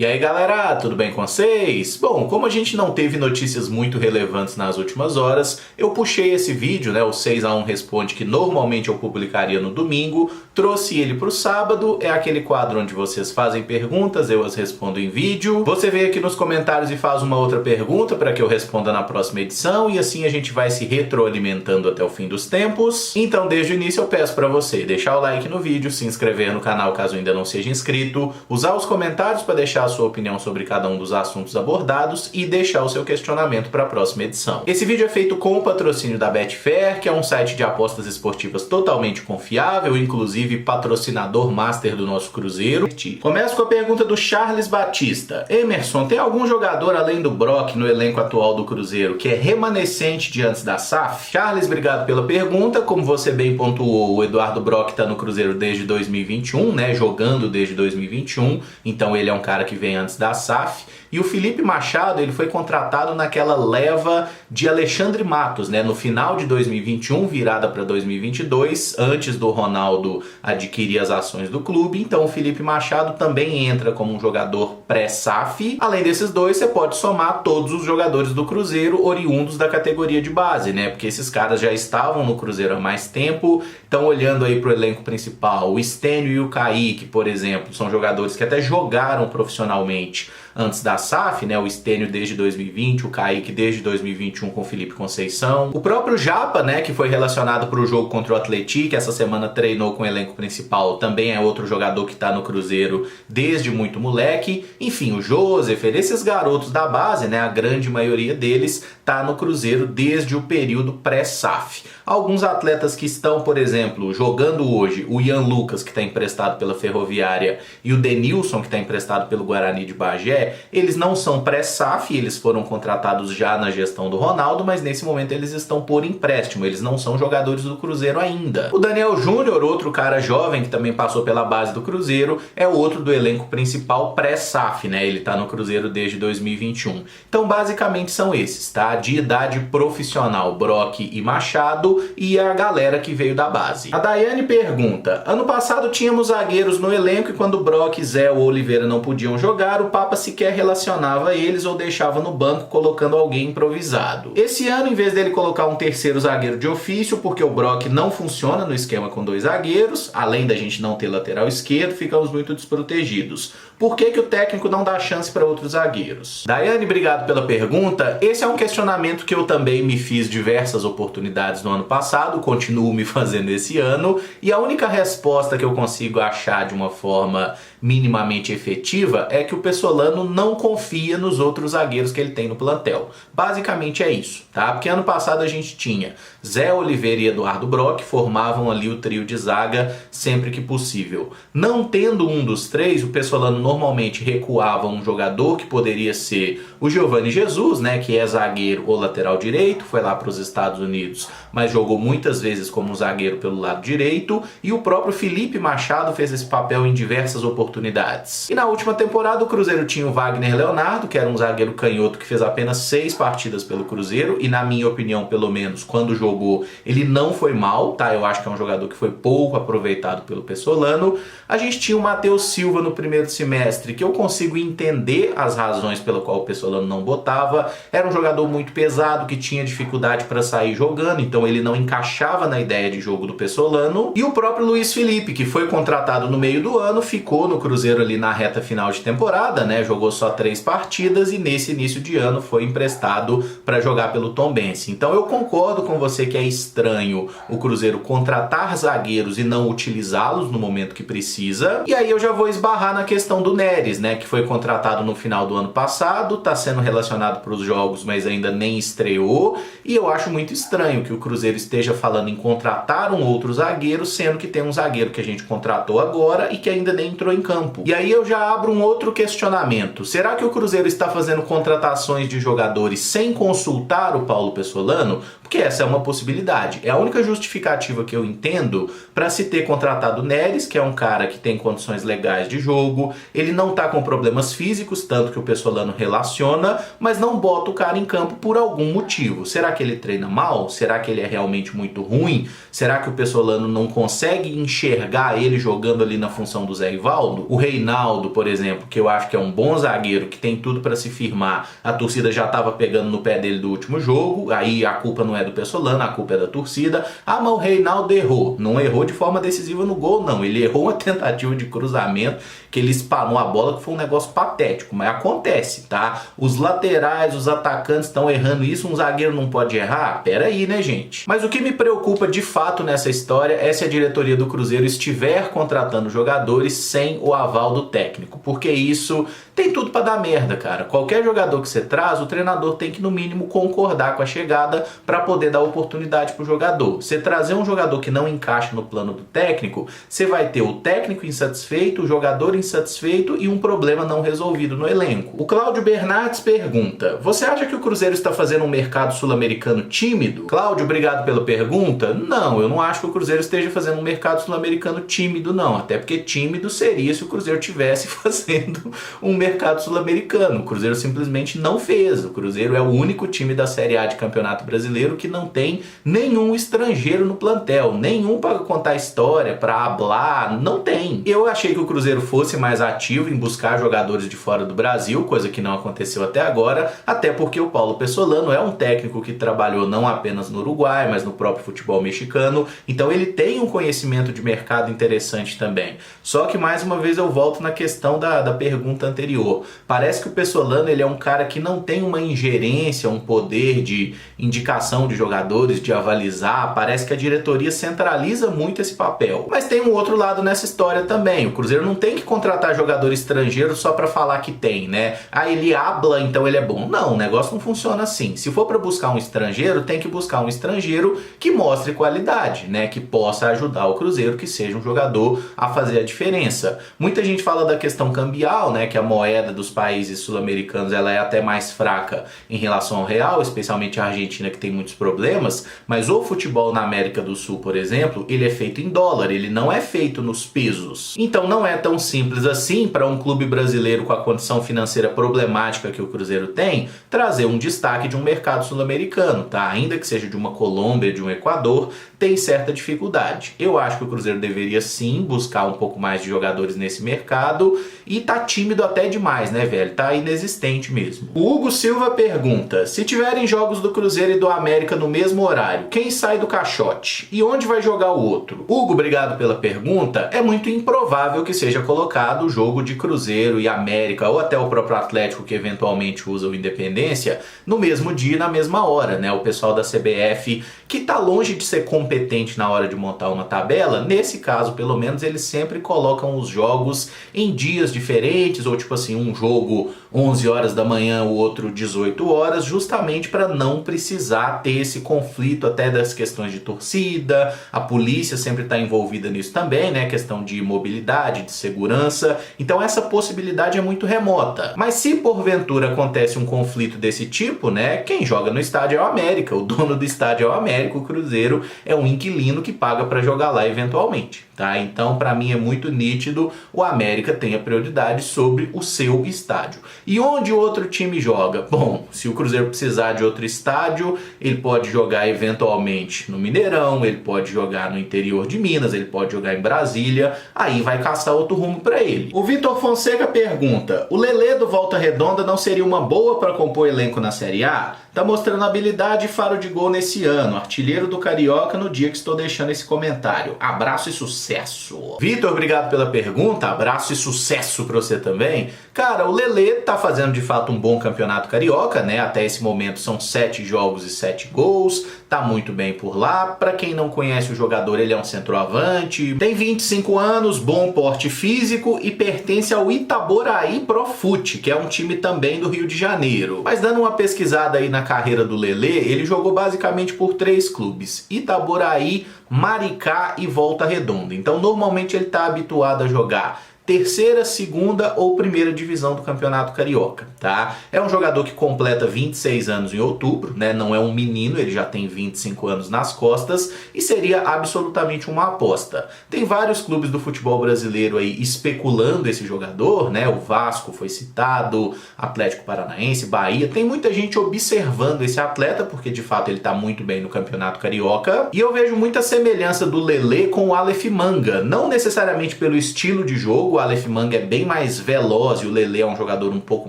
E aí galera, tudo bem com vocês? Bom, como a gente não teve notícias muito relevantes nas últimas horas, eu puxei esse vídeo, o 6x1 Responde, que normalmente eu publicaria no domingo, trouxe ele para o sábado. É aquele quadro onde vocês fazem perguntas, eu as respondo em vídeo. Você vem aqui nos comentários e faz uma outra pergunta para que eu responda na próxima edição, e assim a gente vai se retroalimentando até o fim dos tempos. Então desde o início eu peço para você deixar o like no vídeo, se inscrever no canal caso ainda não seja inscrito, usar os comentários para deixar a sua opinião sobre cada um dos assuntos abordados e deixar o seu questionamento para a próxima edição. Esse vídeo é feito com o patrocínio da Betfair, que é um site de apostas esportivas totalmente confiável, inclusive patrocinador master do nosso Cruzeiro. Começo com a pergunta do Charles Batista. Emerson, tem algum jogador além do Brock no elenco atual do Cruzeiro que é remanescente de antes da SAF? Charles, obrigado pela pergunta. Como você bem pontuou, o Eduardo Brock está no Cruzeiro desde 2021, jogando desde 2021, então ele é um cara que vem antes da SAF. E o Felipe Machado, ele foi contratado naquela leva de Alexandre Matos, no final de 2021, virada para 2022, antes do Ronaldo adquirir as ações do clube. Então o Felipe Machado também entra como um jogador pré-SAF. Além desses dois, você pode somar todos os jogadores do Cruzeiro oriundos da categoria de base, porque esses caras já estavam no Cruzeiro há mais tempo. Então, olhando aí para o elenco principal, o Stênio e o Kaique, por exemplo, são jogadores que até jogaram profissionalmente antes da SAF, o Stênio desde 2020, o Kaique desde 2021 com o Felipe Conceição. O próprio Japa, que foi relacionado para o jogo contra o Atlético, essa semana treinou com o elenco principal, também é outro jogador que está no Cruzeiro desde muito moleque. Enfim, o Joseph, esses garotos da base, a grande maioria deles está no Cruzeiro desde o período pré-SAF. Alguns atletas que estão, por exemplo, jogando hoje, o Ian Lucas, que está emprestado pela Ferroviária, e o Denilson, que está emprestado pelo Guarani de Bagé, eles não são pré-SAF, eles foram contratados já na gestão do Ronaldo, mas nesse momento eles estão por empréstimo, eles não são jogadores do Cruzeiro ainda. O Daniel Júnior, outro cara jovem que também passou pela base do Cruzeiro, é outro do elenco principal pré-SAF, ele está no Cruzeiro desde 2021. Então basicamente são esses, tá? De idade profissional, Brock e Machado, e a galera que veio da base. A Daiane pergunta: ano passado tínhamos zagueiros no elenco e quando Brock, Zé ou Oliveira não podiam jogar, o Papa sequer relacionava eles ou deixava no banco colocando alguém improvisado. Esse ano, em vez dele colocar um terceiro zagueiro de ofício, porque o Brock não funciona no esquema com dois zagueiros, além da gente não ter lateral esquerdo, ficamos muito desprotegidos. Por que o técnico não dá chance para outros zagueiros? Daiane, obrigado pela pergunta. Esse é um questionamento que eu também me fiz diversas oportunidades no ano passado, continuo me fazendo esse ano, e a única resposta que eu consigo achar de uma forma minimamente efetiva é que o Pessolano não confia nos outros zagueiros que ele tem no plantel. Basicamente é isso, tá? Porque ano passado a gente tinha Zé Oliveira e Eduardo Brock, formavam ali o trio de zaga sempre que possível. Não tendo um dos três, o Pessolano normalmente recuava um jogador que poderia ser o Giovanni Jesus, que é zagueiro ou lateral direito, foi lá para os Estados Unidos, mas jogou muitas vezes como zagueiro pelo lado direito, e o próprio Felipe Machado fez esse papel em diversas oportunidades. E na última temporada o Cruzeiro tinha o Wagner Leonardo, que era um zagueiro canhoto que fez apenas 6 partidas pelo Cruzeiro, e na minha opinião, pelo menos, quando jogou, ele não foi mal, tá? Eu acho que é um jogador que foi pouco aproveitado pelo Pessolano. A gente tinha o Matheus Silva no primeiro semestre, que eu consigo entender as razões pela qual o Pessolano não botava. Era um jogador muito pesado, que tinha dificuldade para sair jogando, então ele não encaixava na ideia de jogo do Pessolano. E o próprio Luiz Felipe, que foi contratado no meio do ano, ficou no Cruzeiro ali na reta final de temporada, jogou só 3 partidas e nesse início de ano foi emprestado para jogar pelo Tombense. Então eu concordo com você que é estranho o Cruzeiro contratar zagueiros e não utilizá-los no momento que precisa. E aí eu já vou esbarrar na questão do Neres, que foi contratado no final do ano passado, está sendo relacionado para os jogos, mas ainda nem estreou, e eu acho muito estranho que o Cruzeiro esteja falando em contratar um outro zagueiro, sendo que tem um zagueiro que a gente contratou agora e que ainda nem entrou em campo. E aí eu já abro um outro questionamento. Será que o Cruzeiro está fazendo contratações de jogadores sem consultar o Paulo Pessolano? Porque essa é uma possibilidade. É a única justificativa que eu entendo para se ter contratado o Neres, que é um cara que tem condições legais de jogo, ele não tá com problemas físicos, tanto que o Pessolano relaciona, mas não bota o cara em campo por algum motivo. Será que ele treina mal? Será que ele é realmente muito ruim? Será que o Pessolano não consegue enxergar ele jogando ali na função do Zé Rivaldo? O Reinaldo, por exemplo, que eu acho que é um bom zagueiro que tem tudo para se firmar, a torcida já estava pegando no pé dele do último jogo, aí a culpa não é do Pessolano, a culpa é da torcida. Ah, mas o Reinaldo errou. Não errou de forma decisiva no gol, não. Ele errou uma tentativa de cruzamento, que ele espanou a bola, que foi um negócio patético, mas acontece, tá? Os laterais, os atacantes estão errando isso, um zagueiro não pode errar? Pera aí, né, gente? Mas o que me preocupa de fato nessa história é se a diretoria do Cruzeiro estiver contratando jogadores sem o aval do técnico, porque isso tem tudo pra dar merda, cara. Qualquer jogador que você traz, o treinador tem que no mínimo concordar com a chegada para poder dar oportunidade pro jogador. Você trazer um jogador que não encaixa no plano do técnico, você vai ter o técnico insatisfeito, o jogador insatisfeito e um problema não resolvido no elenco. O Cláudio Bernardes pergunta: você acha que o Cruzeiro está fazendo um mercado sul-americano tímido? Cláudio, obrigado pela pergunta. Não, eu não acho que o Cruzeiro esteja fazendo um mercado sul-americano tímido, não. Até porque tímido seria se o Cruzeiro estivesse fazendo um mercado sul-americano. O Cruzeiro simplesmente não fez. O Cruzeiro é o único time da Série A de Campeonato Brasileiro que não tem nenhum estrangeiro no plantel, nenhum para contar história, para hablar, não tem. Eu achei que o Cruzeiro fosse mais ativo em buscar jogadores de fora do Brasil, coisa que não aconteceu até agora, até porque o Paulo Pessolano é um técnico que trabalhou não apenas no Uruguai, mas no próprio futebol mexicano, então ele tem um conhecimento de mercado interessante também. Só que mais uma vez eu volto na questão da pergunta anterior. Parece que o Pessolano ele é um cara que não tem uma ingerência, um poder de indicação de jogadores, de avalizar. Parece que a diretoria centraliza muito esse papel. Mas tem um outro lado nessa história também. O Cruzeiro não tem que contratar jogador estrangeiro só para falar que tem, né? Ah, ele habla, então ele é bom. Não, o negócio não funciona assim. Se for para buscar um estrangeiro, tem que buscar um estrangeiro que mostre qualidade, né? Que possa ajudar o Cruzeiro, que seja um jogador a fazer a diferença. Muita gente fala da questão cambial, né? Que a moeda dos países sul-americanos ela é até mais fraca em relação ao real, especialmente a Argentina, que tem muitos problemas, mas o futebol na América do Sul, por exemplo, ele é feito em dólar, ele não é feito nos pesos. Então não é tão simples assim para um clube brasileiro com a condição financeira problemática que o Cruzeiro tem, trazer um destaque de um mercado sul-americano, tá? Ainda que seja de uma Colômbia, de um Equador, tem certa dificuldade. Eu acho que o Cruzeiro deveria sim buscar um pouco mais de jogadores nesse mercado e tá tímido até demais, né, velho? Tá inexistente mesmo. O Hugo Silva pergunta: se tiverem jogos do Cruzeiro e do América no mesmo horário, quem sai do caixote? E onde vai jogar o outro? Hugo, obrigado pela pergunta. É muito improvável que seja colocado o jogo de Cruzeiro e América, ou até o próprio Atlético, que eventualmente usa o Independência, no mesmo dia e na mesma hora, né? O pessoal da CBF, que tá longe de ser competente na hora de montar uma tabela, nesse caso, pelo menos, eles sempre colocam os jogos em dias diferentes, ou tipo assim, um jogo 11 horas da manhã, o outro 18 horas, justamente para não precisar ter esse conflito até das questões de torcida. A polícia sempre está envolvida nisso também, né? Questão de mobilidade, de segurança. Então essa possibilidade é muito remota. Mas se porventura acontece um conflito desse tipo, né? Quem joga no estádio é o América. O dono do estádio é o América. O Cruzeiro é um inquilino que paga para jogar lá eventualmente. Tá? Então, para mim é muito nítido o América tem a prioridade sobre o seu estádio. E onde o outro time joga? Bom, se o Cruzeiro precisar de outro estádio, ele pode jogar eventualmente no Mineirão, ele pode jogar no interior de Minas, ele pode jogar em Brasília, aí vai caçar outro rumo para ele. O Vitor Fonseca pergunta: o Lelê do Volta Redonda não seria uma boa para compor elenco na Série A? Tá mostrando habilidade e faro de gol nesse ano, artilheiro do Carioca no dia que estou deixando esse comentário. Abraço e sucesso. Vitor, obrigado pela pergunta, abraço e sucesso pra você também. Cara, o Lelê tá fazendo de fato um bom campeonato carioca, né? Até esse momento são 7 jogos e 7 gols, tá muito bem por lá. Pra quem não conhece o jogador, ele é um centroavante, tem 25 anos, bom porte físico e pertence ao Itaboraí Profute, que é um time também do Rio de Janeiro. Mas dando uma pesquisada aí na carreira do Lelê, ele jogou basicamente por 3 clubes: Itaboraí, Maricá e Volta Redonda. Então normalmente ele está habituado a jogar terceira, segunda ou primeira divisão do Campeonato Carioca, tá? É um jogador que completa 26 anos em outubro, né? Não é um menino, ele já tem 25 anos nas costas e seria absolutamente uma aposta. Tem vários clubes do futebol brasileiro aí especulando esse jogador, né? O Vasco foi citado, Atlético Paranaense, Bahia. Tem muita gente observando esse atleta porque de fato ele tá muito bem no Campeonato Carioca. E eu vejo muita semelhança do Lelê com o Aleph Manga, não necessariamente pelo estilo de jogo. O Aleph Manga é bem mais veloz e o Lelê é um jogador um pouco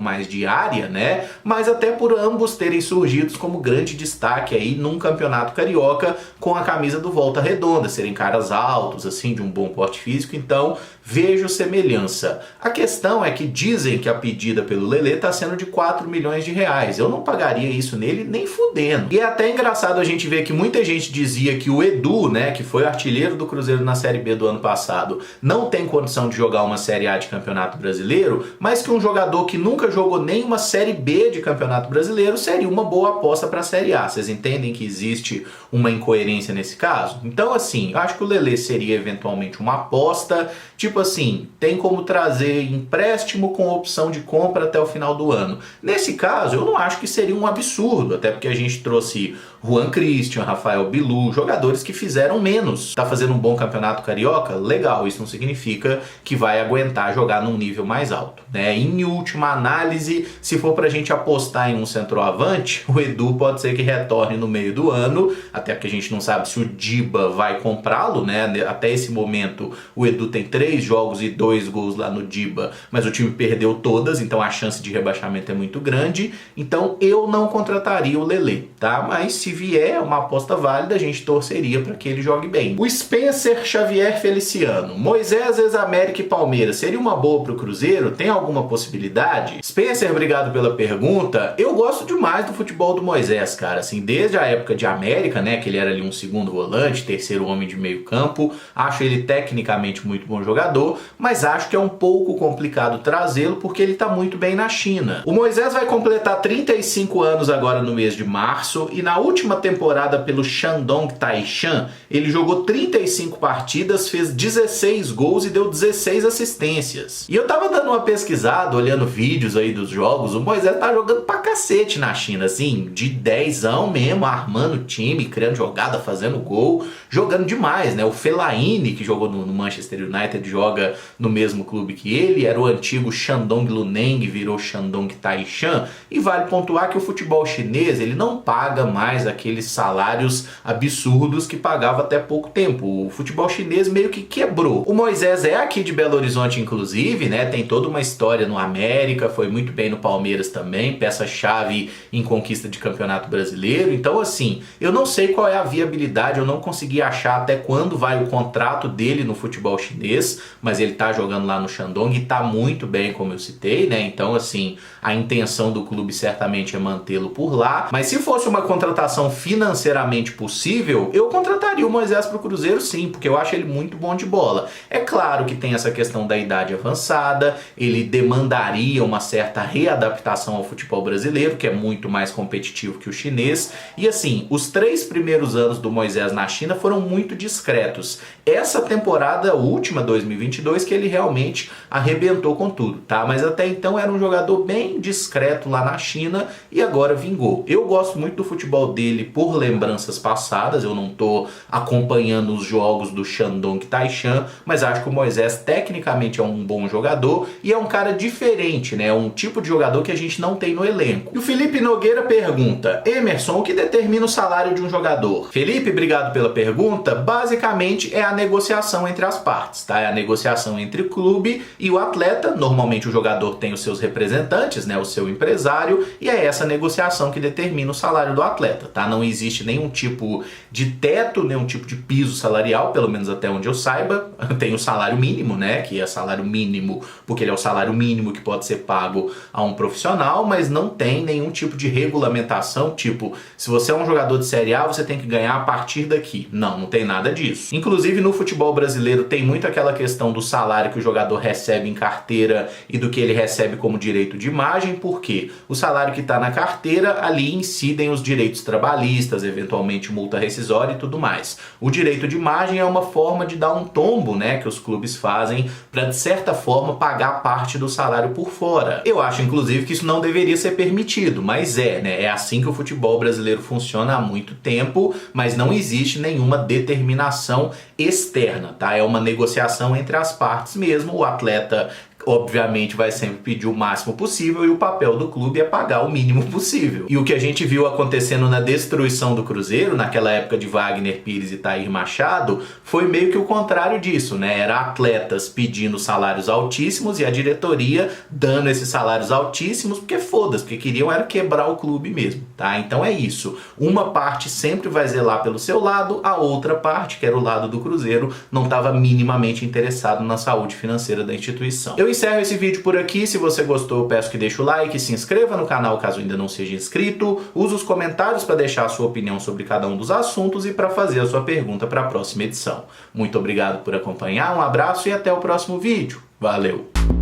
mais de área, né? Mas até por ambos terem surgido como grande destaque aí num campeonato carioca com a camisa do Volta Redonda, serem caras altos, assim, de um bom porte físico, então vejo semelhança. A questão é que dizem que a pedida pelo Lelê está sendo de 4 milhões de reais. Eu não pagaria isso nele nem fudendo. E é até engraçado a gente ver que muita gente dizia que o Edu, né, que foi artilheiro do Cruzeiro na Série B do ano passado, não tem condição de jogar uma Série A de Campeonato Brasileiro, mas que um jogador que nunca jogou nem uma Série B de Campeonato Brasileiro seria uma boa aposta para a Série A. Vocês entendem que existe uma incoerência nesse caso? Então, assim, eu acho que o Lelê seria eventualmente uma aposta, tipo assim, tem como trazer empréstimo com opção de compra até o final do ano. Nesse caso, eu não acho que seria um absurdo, até porque a gente trouxe Juan Christian, Rafael Bilu, jogadores que fizeram menos. Tá fazendo um bom campeonato carioca? Legal, isso não significa que vai aguentar jogar num nível mais alto, né? Em última análise, se for pra gente apostar em um centroavante, o Edu pode ser que retorne no meio do ano, até porque a gente não sabe se o Diba vai comprá-lo, né? Até esse momento, o Edu tem 3 jogos e 2 gols lá no Diba, mas o time perdeu todas, então a chance de rebaixamento é muito grande. Então eu não contrataria o Lelê, tá? Mas se vier uma aposta válida, a gente torceria para que ele jogue bem. O Spencer Xavier Feliciano: Moisés, ex-América e Palmeiras, seria uma boa pro Cruzeiro? Tem alguma possibilidade? Spencer, obrigado pela pergunta. Eu gosto demais do futebol do Moisés, cara, assim, desde a época de América, né, que ele era ali um segundo volante, terceiro homem de meio campo. Acho ele tecnicamente muito bom jogador, mas acho que é um pouco complicado trazê-lo porque ele tá muito bem na China. O Moisés vai completar 35 anos agora no mês de março e na última temporada pelo Shandong Taishan, ele jogou 35 partidas, fez 16 gols e deu 16 assistências. E eu tava dando uma pesquisada, olhando vídeos aí dos jogos, o Moisés tá jogando pra cacete na China, assim, de 10ão mesmo, armando o time, criando jogada, fazendo gol, jogando demais, né? O Fellaini, que jogou no Manchester United, joga no mesmo clube que ele, era o antigo Shandong Luneng, virou Shandong Taishan, e vale pontuar que o futebol chinês, ele não paga mais aqueles salários absurdos que pagava até pouco tempo. O futebol chinês meio que quebrou. O Moisés é aqui de Belo Horizonte, inclusive, né? Tem toda uma história no América, foi muito bem no Palmeiras também, peça-chave em conquista de campeonato brasileiro. Então, assim, eu não sei qual é a viabilidade, eu não consegui achar até quando vai o contrato dele no futebol chinês, mas ele tá jogando lá no Shandong e tá muito bem, como eu citei, né? Então, assim, a intenção do clube certamente é mantê-lo por lá, mas se fosse uma contratação financeiramente possível, eu contrataria o Moisés pro Cruzeiro sim, porque eu acho ele muito bom de bola. É claro que tem essa questão da idade avançada, ele demandaria uma certa readaptação ao futebol brasileiro, que é muito mais competitivo que o chinês, e assim, os 3 primeiros anos do Moisés na China foram muito discretos. Essa temporada última, 2022, que ele realmente arrebentou com tudo, tá? Mas até então era um jogador bem discreto lá na China e agora vingou. Eu gosto muito do futebol dele por lembranças passadas, eu não tô acompanhando os jogos do Shandong Taishan, mas acho que o Moisés tecnicamente é um bom jogador e é um cara diferente, né? É um tipo de jogador que a gente não tem no elenco. E o Felipe Nogueira pergunta: Emerson, o que determina o salário de um jogador? Felipe, obrigado pela pergunta. Basicamente é a negociação entre as partes, tá? É a negociação entre o clube e o atleta. Normalmente o jogador tem os seus representantes, né? O seu empresário, e é essa negociação que determina o salário do atleta, tá? Não existe nenhum tipo de teto, nenhum tipo de piso salarial, pelo menos até onde eu saiba. Tem o salário mínimo, né? Que é salário mínimo, porque ele é o salário mínimo que pode ser pago a um profissional, mas não tem nenhum tipo de regulamentação, tipo, se você é um jogador de Série A, você tem que ganhar a partir daqui. Não, não tem nada disso. Inclusive no futebol brasileiro tem muito aquela questão do salário que o jogador recebe em carteira e do que ele recebe como direito de imagem, porque o salário que está na carteira, ali incidem os direitos trabalhistas, eventualmente multa rescisória e tudo mais. O direito de imagem é uma forma de dar um tombo, né, que os clubes fazem para, de certa forma, pagar parte do salário por fora. Eu acho, inclusive, que isso não deveria ser permitido, mas né? É assim que o futebol brasileiro funciona há muito tempo, mas não existe nenhuma determinação externa, tá? É uma negociação entre as partes mesmo. O atleta, obviamente vai sempre pedir o máximo possível e o papel do clube é pagar o mínimo possível. E o que a gente viu acontecendo na destruição do Cruzeiro, naquela época de Wagner Pires e Tair Machado, foi meio que o contrário disso, né? Era atletas pedindo salários altíssimos e a diretoria dando esses salários altíssimos porque foda-se, porque queriam era quebrar o clube mesmo, tá? Então é isso. Uma parte sempre vai zelar pelo seu lado, a outra parte, que era o lado do Cruzeiro, não estava minimamente interessado na saúde financeira da instituição. Eu encerro esse vídeo por aqui. Se você gostou, eu peço que deixe o like, se inscreva no canal caso ainda não seja inscrito, use os comentários para deixar a sua opinião sobre cada um dos assuntos e para fazer a sua pergunta para a próxima edição. Muito obrigado por acompanhar, um abraço e até o próximo vídeo. Valeu!